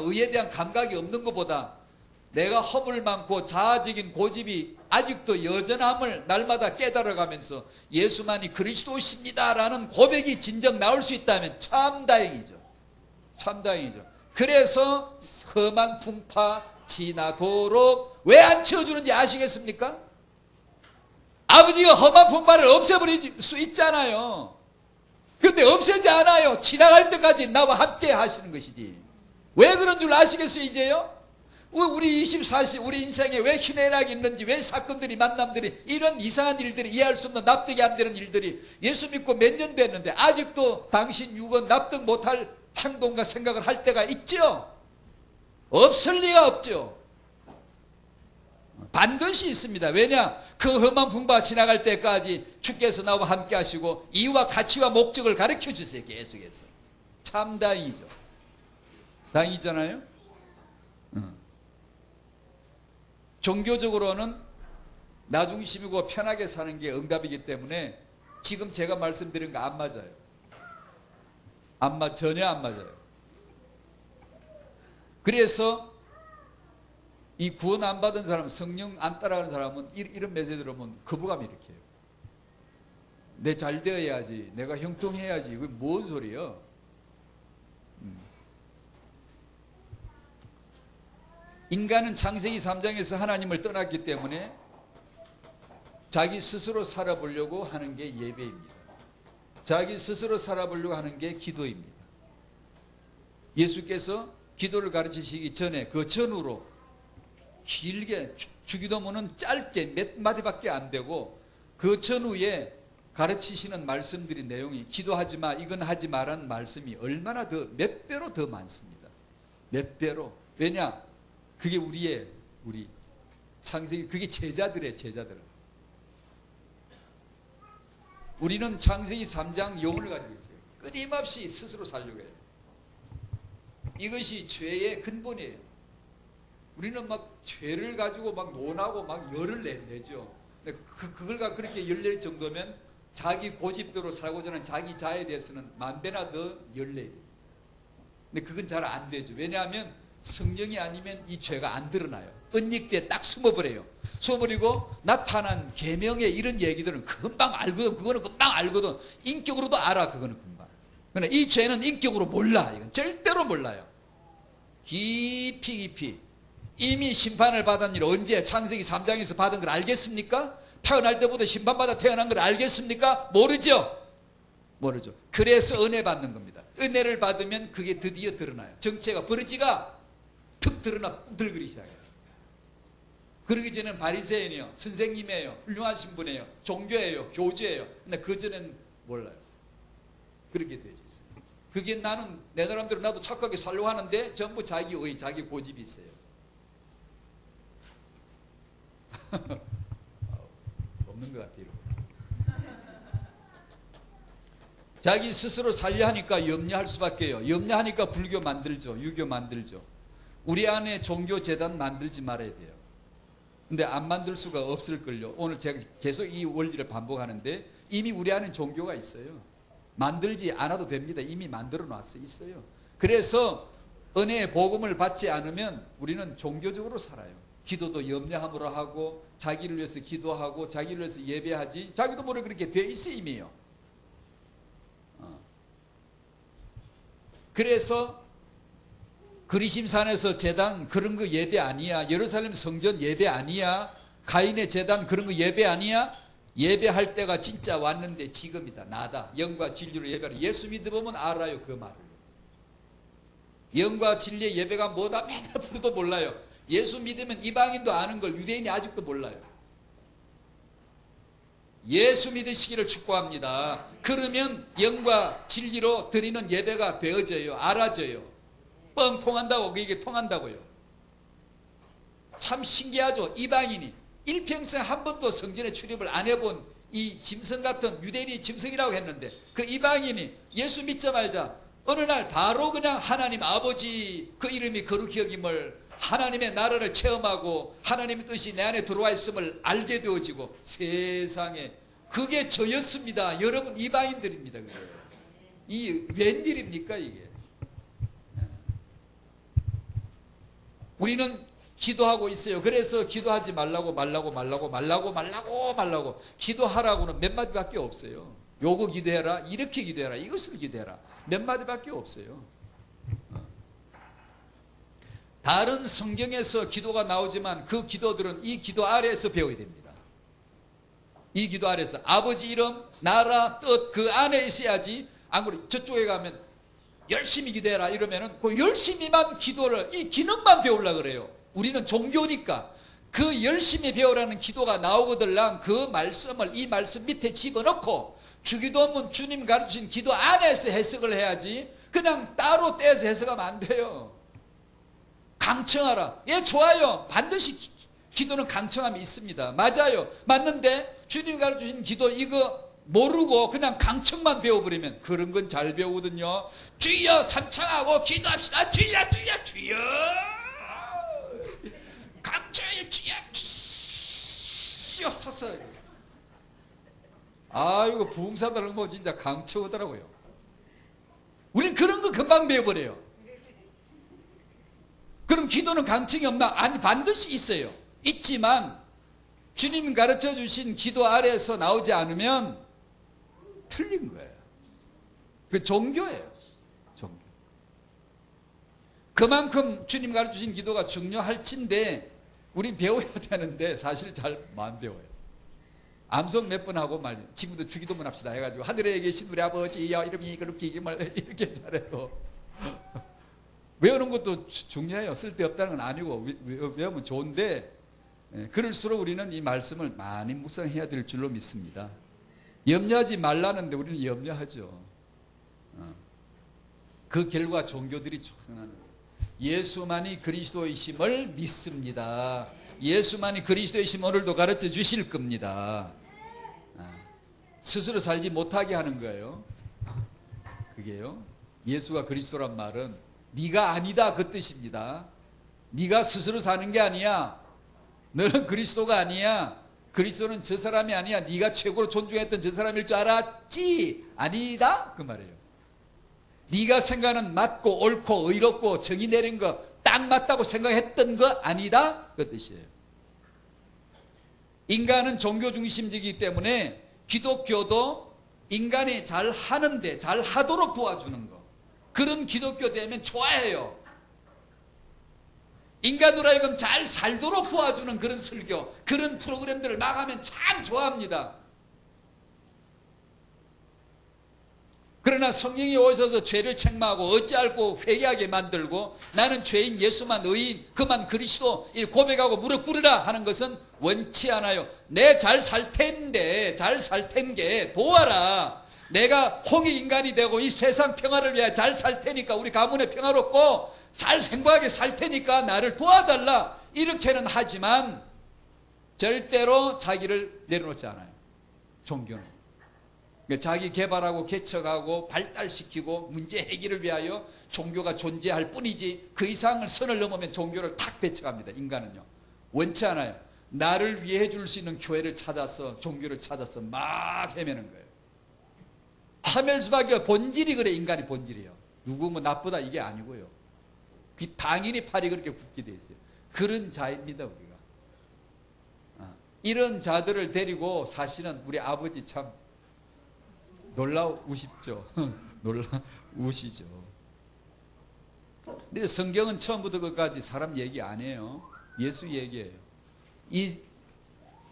의에 대한 감각이 없는 것보다 내가 허물 많고 자아적인 고집이 아직도 여전함을 날마다 깨달아가면서 예수만이 그리스도십니다라는 고백이 진정 나올 수 있다면 참 다행이죠. 참 다행이죠. 그래서 험한 풍파 지나도록 왜 안 치워주는지 아시겠습니까? 아버지가 험한 풍파를 없애버릴 수 있잖아요. 그런데 없애지 않아요. 지나갈 때까지 나와 함께 하시는 것이지. 왜 그런 줄 아시겠어요 이제요? 우리 24시 우리 인생에 왜 희내락이 있는지, 왜 사건들이, 만남들이, 이런 이상한 일들이, 이해할 수 없는, 납득이 안 되는 일들이 예수 믿고 몇 년 됐는데 아직도 당신 육은 납득 못할 행동과 생각을 할 때가 있죠? 없을 리가 없죠. 반드시 있습니다. 왜냐? 그 험한 풍파 지나갈 때까지 주께서 나와 함께 하시고 이유와 가치와 목적을 가르쳐 주세요. 계속해서. 참 다행이죠. 다행이잖아요. 종교적으로는 나 중심이고 편하게 사는 게 응답이기 때문에 지금 제가 말씀드린 거 안 맞아요. 전혀 안 맞아요. 그래서 이 구원 안 받은 사람, 성령 안 따라가는 사람은 이런 메시지 들으면 거부감이 일으켜요. 내 잘 되어야지, 내가 형통해야지. 이게 뭔 소리예요? 인간은 창세기 3장에서 하나님을 떠났기 때문에 자기 스스로 살아보려고 하는 게 예배입니다. 자기 스스로 살아보려고 하는 게 기도입니다. 예수께서 기도를 가르치시기 전에 그 전후로 길게 주기도문은 짧게 몇 마디밖에 안 되고 그 전후에 가르치시는 말씀들이 내용이 기도하지 마, 이건 하지 마라는 말씀이 얼마나 더 몇 배로 더 많습니다. 몇 배로. 왜냐? 그게 우리 창세기, 그게 제자들의 제자들. 우리는 창세기 3장 영혼을 가지고 있어요. 끊임없이 스스로 살려고 해요. 이것이 죄의 근본이에요. 우리는 막 죄를 가지고 막 논하고 막 열을 내죠. 그걸 갖고 그렇게 열낼 정도면 자기 고집대로 살고자 하는 자기 자에 대해서는 만 배나 더 열내야 돼요. 근데 그건 잘 안 되죠. 왜냐하면 성령이 아니면 이 죄가 안 드러나요. 은닉돼 딱 숨어버려요. 숨어버리고 나타난 계명의 이런 얘기들은 금방 알거든. 그거는 금방 알거든. 인격으로도 알아. 그거는 금방. 그러나 이 죄는 인격으로 몰라. 이건 절대로 몰라요. 깊이 이미 심판을 받은 일 언제 창세기 3장에서 받은 걸 알겠습니까? 태어날 때부터 심판받아 태어난 걸 알겠습니까? 모르죠. 모르죠. 그래서 은혜 받는 겁니다. 은혜를 받으면 그게 드디어 드러나요. 정체가 버르지가 툭 드러나 뿡들거리기 시작해요. 그러기 전에는 바리새인이에요, 선생님이에요, 훌륭하신 분이에요, 종교예요, 교주예요. 근데 그전에는 몰라요. 그렇게 되어 있어요. 그게 나는 내 나름대로 나도 착하게 살려고 하는데 전부 자기 의, 자기 고집이 있어요. 없는 것 같아요. 자기 스스로 살려 하니까 염려할 수밖에요. 염려하니까 불교 만들죠. 유교 만들죠. 우리 안에 종교 재단 만들지 말아야 돼요. 근데 안 만들 수가 없을걸요. 오늘 제가 계속 이 원리를 반복하는데 이미 우리 안에 종교가 있어요. 만들지 않아도 됩니다. 이미 만들어 놨어요. 그래서 은혜의 복음을 받지 않으면 우리는 종교적으로 살아요. 기도도 염려함으로 하고 자기를 위해서 기도하고 자기를 위해서 예배하지 자기도 모르게 그렇게 돼 있어 이미요. 그래서 그리심산에서 제단 그런 거 예배 아니야. 예루살렘 성전 예배 아니야. 가인의 제단 그런 거 예배 아니야. 예배할 때가 진짜 왔는데 지금이다. 나다. 영과 진리로 예배하라. 예수 믿어보면 알아요. 그 말을. 영과 진리의 예배가 뭐다 맨날 부르도 몰라요. 예수 믿으면 이방인도 아는 걸 유대인이 아직도 몰라요. 예수 믿으시기를 축복합니다. 그러면 영과 진리로 드리는 예배가 되어져요. 알아져요. 뻥 통한다고 그게 통한다고요. 참 신기하죠. 이방인이 일평생 한 번도 성전에 출입을 안 해본 이 짐승 같은 유대인이 짐승이라고 했는데 그 이방인이 예수 믿자마자 어느 날 바로 그냥 하나님 아버지 그 이름이 거룩히 여김을 하나님의 나라를 체험하고 하나님의 뜻이 내 안에 들어와 있음을 알게 되어지고 세상에 그게 저였습니다. 여러분 이방인들입니다. 그게. 이 웬일입니까 이게. 우리는 기도하고 있어요. 그래서 기도하지 말라고 기도하라고는 몇 마디밖에 없어요. 요거 기도해라, 이렇게 기도해라, 이것을 기도해라 몇 마디밖에 없어요. 다른 성경에서 기도가 나오지만 그 기도들은 이 기도 아래에서 배워야 됩니다. 이 기도 아래에서 아버지 이름, 나라, 뜻 그 안에 있어야지. 안 그래 저쪽에 가면 열심히 기도해라 이러면은 그 열심히만 기도를 이 기능만 배우려고 그래요. 우리는 종교니까 그 열심히 배우라는 기도가 나오거들랑 그 말씀을 이 말씀 밑에 집어넣고 주기도문 주님 가르치신 기도 안에서 해석을 해야지 그냥 따로 떼서 해석하면 안 돼요. 강청하라. 예, 좋아요. 반드시 기도는 강청함이 있습니다. 맞아요. 맞는데 주님 가르치신 기도 이거 모르고 그냥 강청만 배워버리면 그런 건 잘 배우거든요. 주여 삼창하고 기도합시다. 주여 강청하여 주여 주옵소서. 아이고 부흥사들은 뭐 진짜 강청하더라고요. 우린 그런 거 금방 배워버려요. 그럼 기도는 강청이 없나? 아니 반드시 있어요. 있지만 주님 가르쳐 주신 기도 아래에서 나오지 않으면 틀린 거예요. 그 종교예요. 종교. 그만큼 주님 가르쳐 주신 기도가 중요할진데 우린 배워야 되는데 사실 잘 안 배워요. 암송 몇 번 하고 말 친구들 주기도문 합시다 해가지고 하늘에 계신 우리 아버지야 이름이 그렇게 이렇게 잘해요. 외우는 것도 중요해요. 쓸데없다는 건 아니고 외우면 좋은데 그럴수록 우리는 이 말씀을 많이 묵상해야 될 줄로 믿습니다. 염려하지 말라는데 우리는 염려하죠. 그 결과 종교들이 조성하는 거예요. 예수만이 그리스도이심을 믿습니다. 예수만이 그리스도이심 오늘도 가르쳐 주실 겁니다. 스스로 살지 못하게 하는 거예요. 그게요. 예수가 그리스도란 말은 네가 아니다 그 뜻입니다. 네가 스스로 사는 게 아니야. 너는 그리스도가 아니야. 그리스도는 저 사람이 아니야. 네가 최고로 존중했던 저 사람일 줄 알았지? 아니다 그 말이에요. 네가 생각하는 맞고 옳고 의롭고 정의 내린 거 딱 맞다고 생각했던 거 아니다 그 뜻이에요. 인간은 종교 중심적이기 때문에 기독교도 인간이 잘 하는데 잘 하도록 도와주는 거, 그런 기독교 되면 좋아해요. 인간으로 하여금 잘 살도록 도와주는 그런 설교, 그런 프로그램들을 막 하면 참 좋아합니다. 그러나 성령이 오셔서 죄를 책망하고 어찌할꼬 회개하게 만들고 나는 죄인 예수만 의인 그만 그리스도 고백하고 무릎 꿇으라 하는 것은 원치 않아요. 내 잘 살 텐데 잘 살 텐게 도와라. 내가 홍익 인간이 되고 이 세상 평화를 위해 잘 살 테니까 우리 가문에 평화롭고 잘 행복하게 살 테니까 나를 도와달라 이렇게는 하지만 절대로 자기를 내려놓지 않아요. 종교는 자기 개발하고 개척하고 발달시키고 문제 해결을 위하여 종교가 존재할 뿐이지 그 이상을 선을 넘으면 종교를 탁 배척합니다. 인간은요 원치 않아요. 나를 위해 해줄 수 있는 교회를 찾아서 종교를 찾아서 막 헤매는 거예요. 헤맬 수밖에 본질이 그래. 인간이 본질이에요. 누구 뭐 나쁘다 이게 아니고요. 당연히 팔이 그렇게 굳게 돼 있어요. 그런 자입니다 우리가. 이런 자들을 데리고 사실은 우리 아버지 참 놀라우시죠. 놀라우시죠. 근데 성경은 처음부터 끝까지 사람 얘기 안 해요. 예수 얘기해요.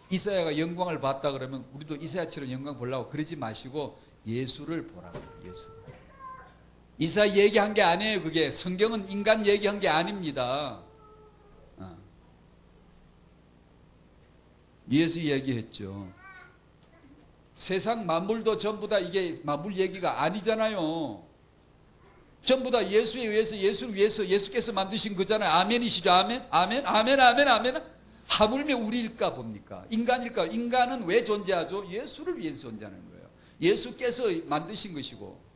이사야가 영광을 봤다 그러면 우리도 이사야처럼 영광 보려고 그러지 마시고 예수를 보라고. 예수. 이사야 얘기한 게 아니에요. 그게 성경은 인간 얘기한 게 아닙니다. 예수 얘기했죠. 세상 만물도 전부 다 이게 만물 얘기가 아니잖아요. 전부 다 예수에 의해서 예수를 위해서 예수께서 만드신 거잖아요. 아멘이시죠. 아멘. 아멘. 아멘. 아멘. 아멘. 하물며 우리일까 봅니까? 인간일까? 인간은 왜 존재하죠? 예수를 위해서 존재하는 거예요. 예수께서 만드신 것이고.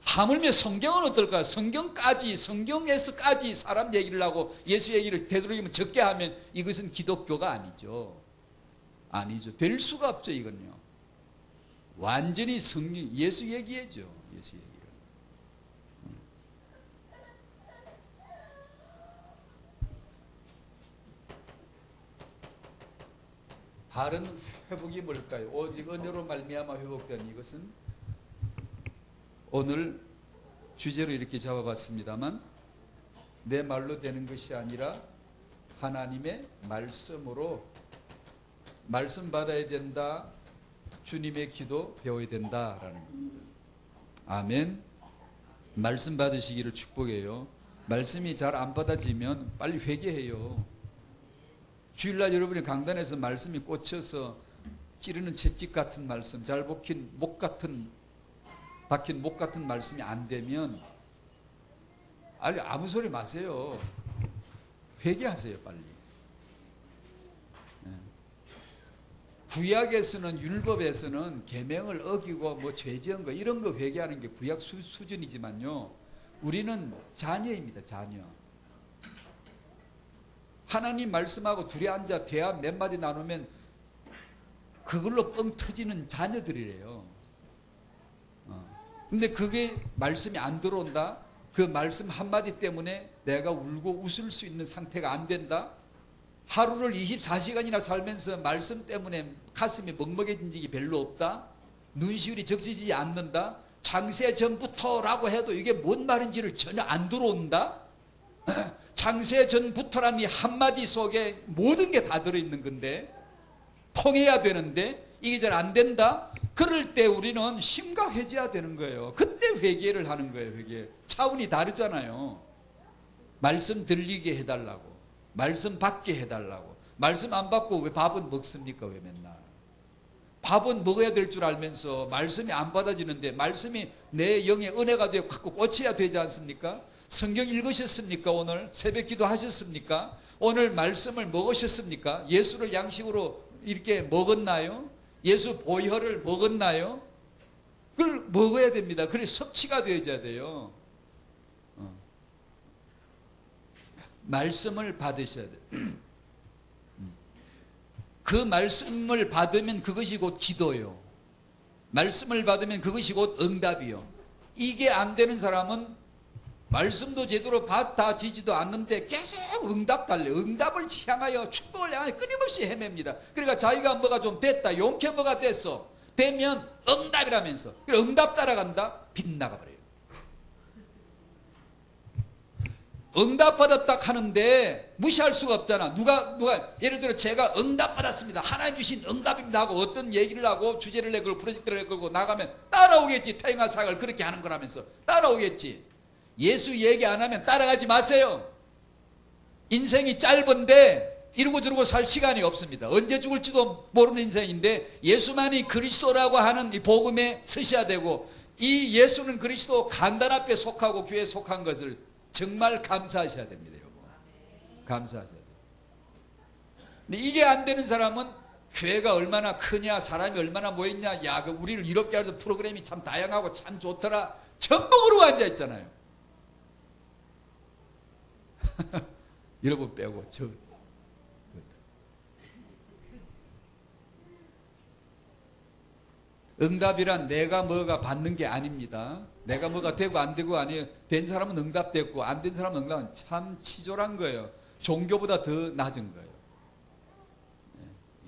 하물며 성경은 어떨까요? 성경에서까지 사람 얘기를 하고 예수 얘기를 되도록이면 적게 하면 이것은 기독교가 아니죠. 아니죠. 될 수가 없죠. 이건요. 완전히 성령, 예수 얘기해죠. 예수 얘기를. 바른 회복이 뭘까요? 오직 은혜로 말미암아 회복된 이것은 오늘 주제로 이렇게 잡아봤습니다만 내 말로 되는 것이 아니라 하나님의 말씀으로 말씀 받아야 된다. 주님의 기도 배워야 된다라는 겁니다. 아멘. 말씀 받으시기를 축복해요. 말씀이 잘 안 받아지면 빨리 회개해요. 주일날 여러분이 강단에서 말씀이 꽂혀서 찌르는 채찍 같은 말씀, 잘 박힌 목 같은 말씀이 안 되면 아무 소리 마세요. 회개하세요 빨리. 구약에서는 율법에서는 계명을 어기고 뭐 죄지은 거 이런 거 회개하는 게 구약 수준이지만요. 우리는 자녀입니다. 자녀. 하나님 말씀하고 둘이 앉아 대화 몇 마디 나누면 그걸로 뻥 터지는 자녀들이래요. 근데 그게 말씀이 안 들어온다? 그 말씀 한마디 때문에 내가 울고 웃을 수 있는 상태가 안 된다? 하루를 24시간이나 살면서 말씀 때문에 가슴이 먹먹해진 적이 별로 없다? 눈시울이 적시지 않는다? 창세 전부터라고 해도 이게 뭔 말인지를 전혀 안 들어온다? 창세 전부터라는 이 한마디 속에 모든 게 다 들어있는 건데 통해야 되는데 이게 잘 안 된다? 그럴 때 우리는 심각해져야 되는 거예요. 그때 회개를 하는 거예요. 회개. 차원이 다르잖아요. 말씀 들리게 해달라고, 말씀 받게 해달라고. 말씀 안 받고 왜 밥은 먹습니까? 왜 맨날 밥은 먹어야 될 줄 알면서 말씀이 안 받아지는데, 말씀이 내 영의 은혜가 되어 갖고 꽂혀야 되지 않습니까? 성경 읽으셨습니까? 오늘 새벽 기도 하셨습니까? 오늘 말씀을 먹으셨습니까? 예수를 양식으로 이렇게 먹었나요? 예수 보혈을 먹었나요? 그걸 먹어야 됩니다. 그래 섭취가 되어야 돼요. 말씀을 받으셔야 돼요. 그 말씀을 받으면 그것이 곧 기도요. 말씀을 받으면 그것이 곧 응답이요. 이게 안 되는 사람은 말씀도 제대로 받아지지도 않는데 계속 응답 달래. 응답을 향하여, 축복을 향하여 끊임없이 헤맵니다. 그러니까 자기가 뭐가 좀 됐다, 용케 뭐가 됐어, 되면 응답이라면서 응답 따라간다, 빗나가 버려요. 응답 받았다 하는데 무시할 수가 없잖아. 누가 예를 들어 제가 응답 받았습니다, 하나님 주신 응답입니다 하고 어떤 얘기를 하고 주제를 내걸고 프로젝트를 내걸고 나가면 따라오겠지. 태영아 사역을 그렇게 하는 거라면서 따라오겠지. 예수 얘기 안 하면 따라가지 마세요. 인생이 짧은데 이러고 저러고 살 시간이 없습니다. 언제 죽을지도 모르는 인생인데 예수만이 그리스도라고 하는 이 복음에 서셔야 되고, 이 예수는 그리스도 강단 앞에 속하고 교회에 속한 것을 정말 감사하셔야 됩니다. 여러분. 감사하셔야 돼요. 근데 이게 안 되는 사람은 교회가 얼마나 크냐, 사람이 얼마나 모였냐, 야, 그 우리를 이롭게 하면서 프로그램이 참 다양하고 참 좋더라, 전부 그러고 앉아 있잖아요. 여러분 빼고 저. 응답이란 내가 뭐가 받는 게 아닙니다. 내가 뭐가 되고 안 되고 아니에요. 된 사람은 응답됐고 안 된 사람은 응답은 참 치졸한 거예요. 종교보다 더 낮은 거예요.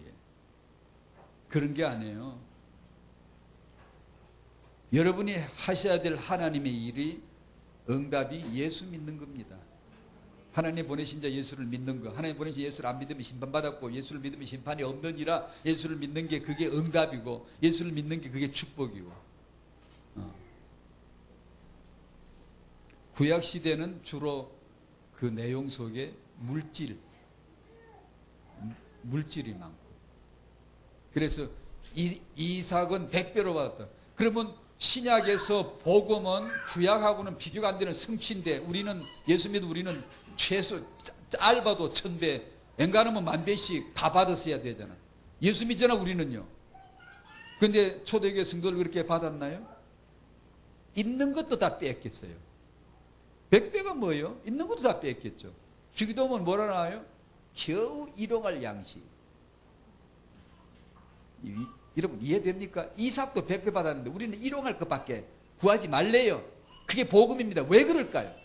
예. 그런 게 아니에요. 여러분이 하셔야 될 하나님의 일이 응답이 예수 믿는 겁니다. 하나님 보내신 자 예수를 믿는 거. 하나님 보내신 예수를 안 믿으면 심판받았고, 예수를 믿으면 심판이 없느니라. 예수를 믿는 게 그게 응답이고, 예수를 믿는 게 그게 축복이고. 구약 시대는 주로 그 내용 속에 물질이 많고, 그래서 이삭은 100배로 받았다. 그러면 신약에서 복음은 구약하고는 비교가 안 되는 성취인데, 우리는 예수 믿어 우리는 최소 짧아도 1000배, 앵간하면 10,000배씩 다 받았어야 되잖아. 예수 믿잖아 우리는요. 그런데 초대교회 성도들 그렇게 받았나요? 있는 것도 다 뺏겼어요. 100배가 뭐예요? 있는 것도 다 뺏겼죠. 주기도문 뭐라 나와요? 겨우 일용할 양식. 여러분 이해됩니까? 이삭도 100배 받았는데 우리는 일용할 것밖에 구하지 말래요. 그게 복음입니다. 왜 그럴까요?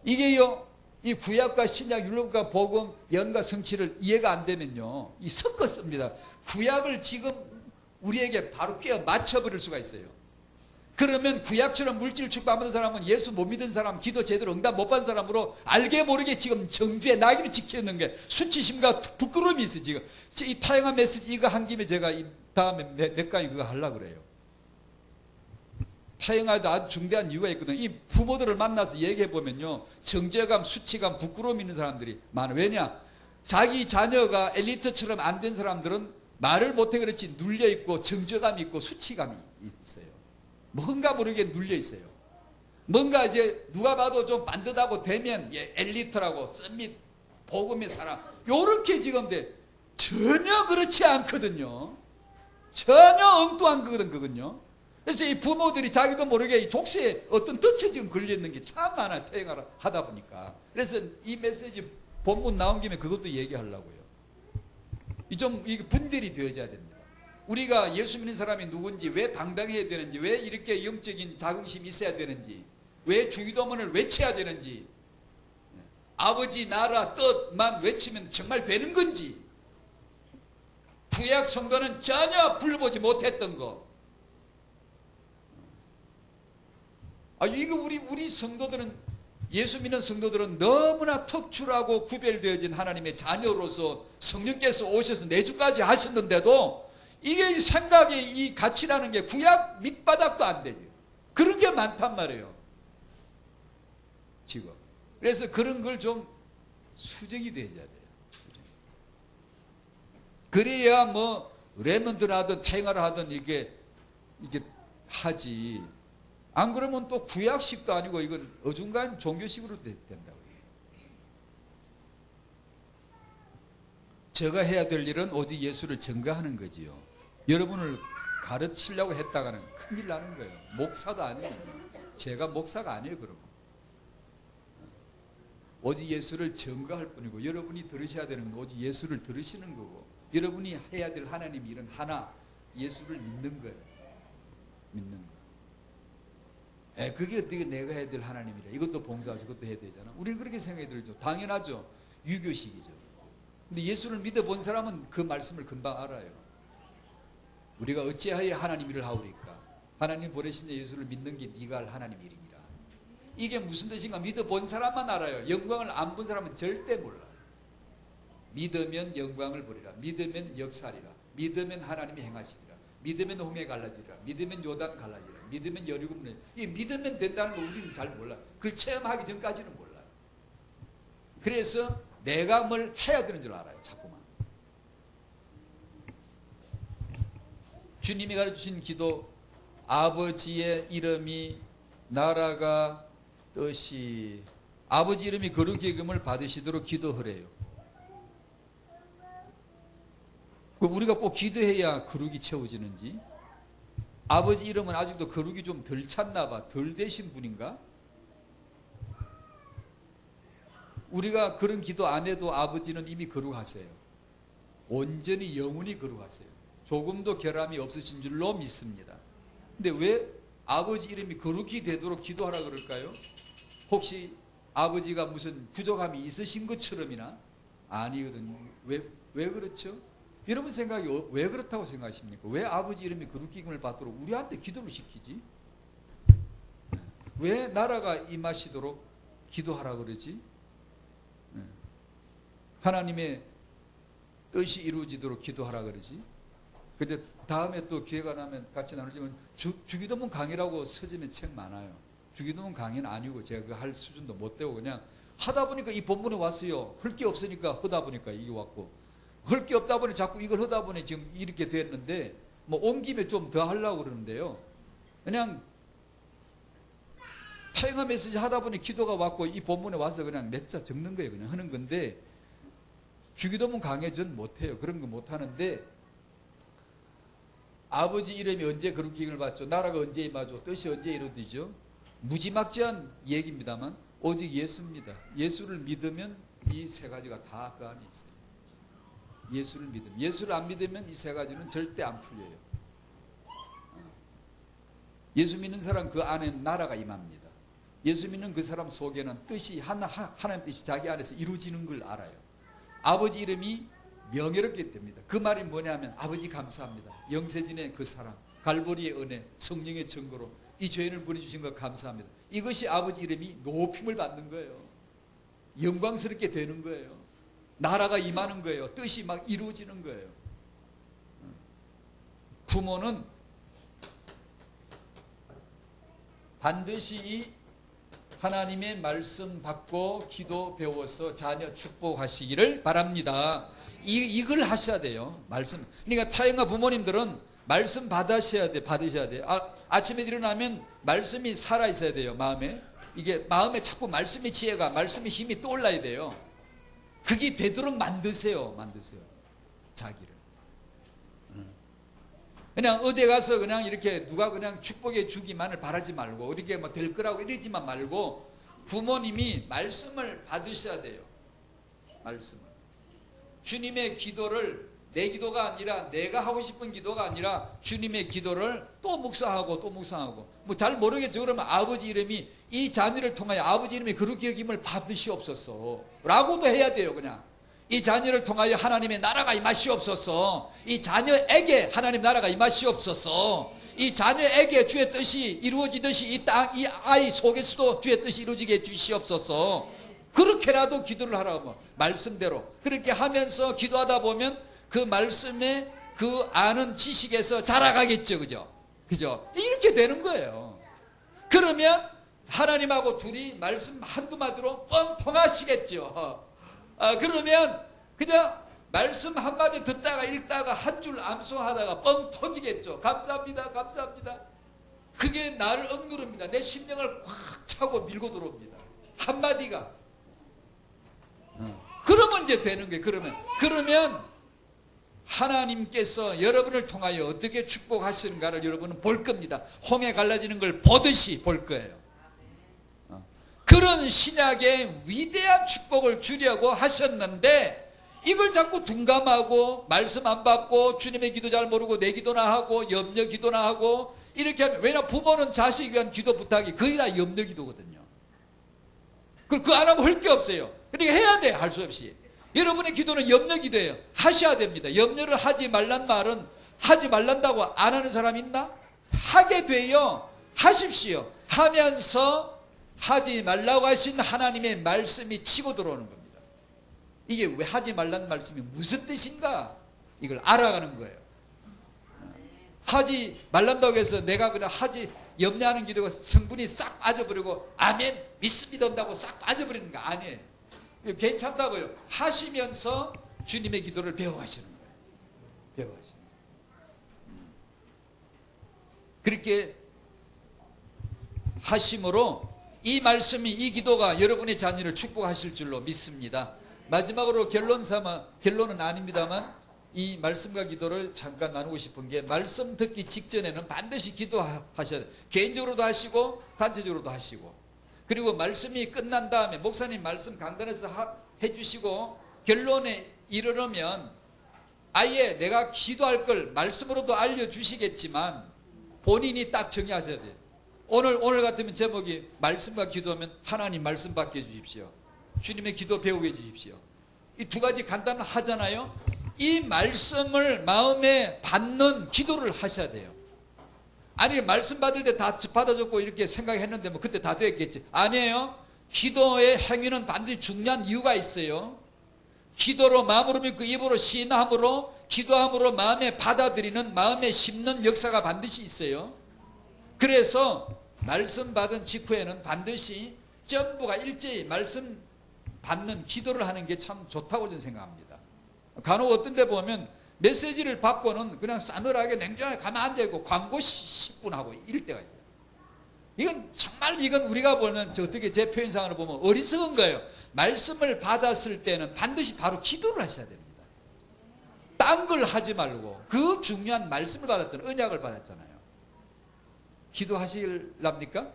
이게요, 이 구약과 신약, 율법과 복음, 예언과 성취를 이해가 안 되면요, 이 섞었습니다. 구약을 지금 우리에게 바로 끼워 맞춰버릴 수가 있어요. 그러면 구약처럼 물질 축복 안 받은 사람은 예수 못 믿은 사람, 기도 제대로 응답 못 받은 사람으로 알게 모르게 지금 정죄의 나귀를 지키는 게 수치심과 부끄러움이 있어요. 지금 이 타영한 메시지 이거 한 김에 제가 이 다음에 몇 가지 그거 하려고 그래요. 타영하도 아주 중대한 이유가 있거든요. 이 부모들을 만나서 얘기해 보면요, 정죄감, 수치감, 부끄러움 있는 사람들이 많아요. 왜냐? 자기 자녀가 엘리트처럼 안 된 사람들은 말을 못해 그렇지 눌려 있고 정죄감이 있고 수치감이 있어요. 뭔가 모르게 눌려 있어요. 뭔가 이제 누가 봐도 좀 반듯하고 되면 엘리트라고 썸밋 복음의 사람 요렇게 지금 돼. 전혀 그렇지 않거든요. 전혀 엉뚱한 거거든 그건요. 그래서 이 부모들이 자기도 모르게 이 족쇄에 어떤 덫에 지금 걸려있는 게 참 많아요. 태영을 하다 보니까. 그래서 이 메시지 본문 나온 김에 그것도 얘기하려고요. 이게 분별이 되어져야 됩니다. 우리가 예수 믿는 사람이 누군지, 왜 당당해야 되는지, 왜 이렇게 영적인 자긍심이 있어야 되는지, 왜 주기도문을 외쳐야 되는지, 아버지 나라 뜻만 외치면 정말 되는 건지, 구약 성도는 전혀 불보지 못했던 거. 이거 우리 성도들은 예수 믿는 성도들은 너무나 특출하고 구별되어진 하나님의 자녀로서 성령께서 오셔서 내주까지 하셨는데도 이게 생각이 이 가치라는 게 구약 밑바닥도 안 되죠. 그런 게 많단 말이에요. 지금. 그래서 그런 걸 좀 수정이 되어야 돼요. 그래야 뭐 랩런트를 하든 탱화를 하든 이게 하지. 안 그러면 또 구약식도 아니고 이건 어중간 종교식으로 된다고요. 제가 해야 될 일은 오직 예수를 증거하는 거지요. 여러분을 가르치려고 했다가는 큰일 나는 거예요. 목사도 아니에요. 제가 목사가 아니에요. 그러면 오직 예수를 증거할 뿐이고, 여러분이 들으셔야 되는 건 오직 예수를 들으시는 거고, 여러분이 해야 될 하나님 일은 하나, 예수를 믿는 거예요. 믿는 거. 그게 어떻게 내가 해야 될 하나님이라. 이것도 봉사하고 저것도 해야 되잖아. 우리는 그렇게 생각이 들죠. 당연하죠. 유교식이죠. 근데 예수를 믿어본 사람은 그 말씀을 금방 알아요. 우리가 어찌하여 하나님 일을 하오리까? 하나님 보내신 예수를 믿는 게 네가 할 하나님 일이니라. 이게 무슨 뜻인가? 믿어본 사람만 알아요. 영광을 안 본 사람은 절대 몰라요. 믿으면 영광을 보리라. 믿으면 역사하리라. 믿으면 하나님이 행하시리라. 믿으면 홍해 갈라지리라. 믿으면 요단 갈라지리라. 믿으면 여리고 문에. 이 믿으면 된다는 거 우리는 잘 몰라요. 그걸 체험하기 전까지는 몰라요. 그래서 내가 뭘 해야 되는 줄 알아요. 자꾸만. 주님이 가르치신 기도, 아버지의 이름이 나라가 뜻이, 아버지 이름이 거룩히 여김을 받으시도록 기도하래요. 우리가 꼭 기도해야 거룩이 채워지는지, 아버지 이름은 아직도 거룩이 좀 덜 찼나 봐. 덜 되신 분인가? 우리가 그런 기도 안 해도 아버지는 이미 거룩하세요. 온전히 영원히 거룩하세요. 조금도 결함이 없으신 줄로 믿습니다. 근데 왜 아버지 이름이 거룩히 되도록 기도하라 그럴까요? 혹시 아버지가 무슨 부족함이 있으신 것처럼이나? 아니거든요. 왜 그렇죠? 여러분 생각이 왜 그렇다고 생각하십니까? 왜 아버지 이름이 거룩히 여김을 받도록 우리한테 기도를 시키지? 왜 나라가 임하시도록 기도하라 그러지? 하나님의 뜻이 이루어지도록 기도하라 그러지? 근데 다음에 또 기회가 나면 같이 나누지만 주기도문 강의라고 서점에 책 많아요. 주기도문 강의는 아니고 제가 그거 할 수준도 못 되고 그냥 하다 보니까 이 본문에 왔어요. 할 게 없으니까 하다 보니까 이게 왔고, 할 게 없다 보니 자꾸 이걸 하다 보니 지금 이렇게 됐는데, 뭐 온 김에 좀 더 하려고 그러는데요. 그냥 타이거 메시지 하다 보니 기도가 왔고 이 본문에 와서 그냥 몇 자 적는 거예요. 그냥 하는 건데, 주기도문 강의 전 못해요. 그런 거 못하는데, 아버지 이름이 언제 거룩히 여김을 받죠? 나라가 언제 임하죠? 뜻이 언제 이루어지죠? 무지막지한 얘기입니다만 오직 예수입니다. 예수를 믿으면 이 세 가지가 다 그 안에 있어요. 예수를 믿으면. 예수를 안 믿으면 이 세 가지는 절대 안 풀려요. 예수 믿는 사람 그 안에 나라가 임합니다. 예수 믿는 그 사람 속에는 뜻이 하나님 뜻이 자기 안에서 이루어지는 걸 알아요. 아버지 이름이 명예롭게 됩니다. 그 말이 뭐냐면 아버지 감사합니다. 영세진의 그 사랑, 갈보리의 은혜, 성령의 증거로 이 죄인을 버려주신 것 감사합니다. 이것이 아버지 이름이 높임을 받는 거예요. 영광스럽게 되는 거예요. 나라가 임하는 거예요. 뜻이 막 이루어지는 거예요. 부모는 반드시 이 하나님의 말씀 받고 기도 배워서 자녀 축복하시기를 바랍니다. 이걸 하셔야 돼요. 말씀. 그러니까 타영아 부모님들은 말씀 받으셔야 돼요. 아침에 일어나면 말씀이 살아 있어야 돼요. 마음에. 이게 마음에 자꾸 말씀의 지혜가, 말씀의 힘이 떠올라야 돼요. 그게 되도록 만드세요. 자기를. 그냥 어디 가서 그냥 이렇게 누가 그냥 축복해 주기만을 바라지 말고, 이렇게 뭐 될 거라고 이러지만 말고, 부모님이 말씀을 받으셔야 돼요. 말씀을. 주님의 기도를, 내 기도가 아니라, 내가 하고 싶은 기도가 아니라 주님의 기도를 또 묵상하고 또 묵상하고, 뭐 잘 모르겠죠. 그러면 아버지 이름이 이 자녀를 통하여 아버지 이름이 거룩히 여김을 받으시옵소서 라고도 해야 돼요. 그냥 이 자녀를 통하여 하나님의 나라가 임하시옵소서, 이 자녀에게 하나님 나라가 임하시옵소서, 이 자녀에게 주의 뜻이 이루어지듯이 이 아이 속에서도 주의 뜻이 이루어지게 해주시옵소서. 그렇게라도 기도를 하라고 말씀대로 그렇게 하면서 기도하다 보면 그 말씀에 그 아는 지식에서 자라가겠죠. 그죠? 이렇게 되는 거예요. 그러면 하나님하고 둘이 말씀 한두 마디로 뻥 통하시겠죠. 그러면 그냥 말씀 한마디 듣다가 읽다가 한 줄 암송하다가 뻥 터지겠죠. 감사합니다. 감사합니다. 그게 나를 억누릅니다. 내 심령을 꽉 차고 밀고 들어옵니다. 한마디가. 그러면 이제 되는 거예요. 그러면 하나님께서 여러분을 통하여 어떻게 축복하시는가를 여러분은 볼 겁니다. 홍해 갈라지는 걸 보듯이 볼 거예요. 그런 신약의 위대한 축복을 주려고 하셨는데 이걸 자꾸 둔감하고 말씀 안 받고 주님의 기도 잘 모르고 내 기도나 하고 염려 기도나 하고 이렇게 하면, 왜냐 부모는 자식에 위한 기도 부탁이 거의 다 염려 기도거든요. 그거 안 하면 할 게 없어요. 그러니까 해야 돼. 할 수 없이. 여러분의 기도는 염려 기도예요. 하셔야 됩니다. 염려를 하지 말란 말은 하지 말란다고 안 하는 사람 있나? 하게 돼요. 하십시오. 하면서 하지 말라고 하신 하나님의 말씀이 치고 들어오는 겁니다. 이게 왜 하지 말라는 말씀이 무슨 뜻인가? 이걸 알아가는 거예요. 하지 말란다고 해서 내가 그냥 염려하는 기도가 성분이 싹 빠져버리고 아멘 믿습니다 한다고 싹 빠져버리는 거 아니에요. 괜찮다고요. 하시면서 주님의 기도를 배워가시는 거예요. 배워가시는 거예요. 그렇게 하심으로 이 말씀이 이 기도가 여러분의 자녀를 축복하실 줄로 믿습니다. 마지막으로 결론은 아닙니다만 이 말씀과 기도를 잠깐 나누고 싶은 게 말씀 듣기 직전에는 반드시 기도하셔야 돼요. 개인적으로도 하시고 단체적으로도 하시고 그리고 말씀이 끝난 다음에 목사님 말씀 강단에서 해주시고 결론에 이르려면 아예 내가 기도할 걸 말씀으로도 알려주시겠지만 본인이 딱 정의하셔야 돼요. 오늘 같으면 제목이 말씀과 기도하면 하나님 말씀 받게 해주십시오. 주님의 기도 배우게 해주십시오. 이 두 가지 간단하잖아요. 이 말씀을 마음에 받는 기도를 하셔야 돼요. 아니 말씀 받을 때 다 받아줬고 이렇게 생각했는데 뭐 그때 다 됐겠지. 아니에요. 기도의 행위는 반드시 중요한 이유가 있어요. 기도로 마음으로 믿고 입으로 시인함으로 기도함으로 마음에 받아들이는 마음에 심는 역사가 반드시 있어요. 그래서 말씀 받은 직후에는 반드시 전부가 일제히 말씀 받는 기도를 하는 게 참 좋다고 저는 생각합니다. 간혹 어떤 데 보면 메시지를 받고는 그냥 싸늘하게 냉정하게 가만 앉아있고 광고 10분 하고 이럴 때가 있어요. 이건 우리가 보면 어떻게 제 표현상으로 보면 어리석은 거예요. 말씀을 받았을 때는 반드시 바로 기도를 하셔야 됩니다. 딴 걸 하지 말고 그 중요한 말씀을 받았잖아요. 언약을 받았잖아요. 기도하실랍니까?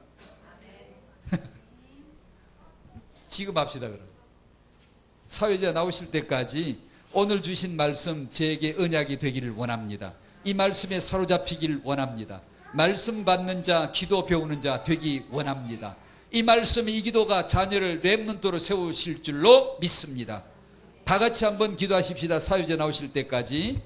지금 합시다. 그럼 사회자 나오실 때까지 오늘 주신 말씀 저에게 언약이 되기를 원합니다. 이 말씀에 사로잡히기를 원합니다. 말씀 받는 자, 기도 배우는 자 되기 원합니다. 이 말씀이 이 기도가 자녀를 렘넌트로 세우실 줄로 믿습니다. 다 같이 한번 기도하십시다. 사회자 나오실 때까지.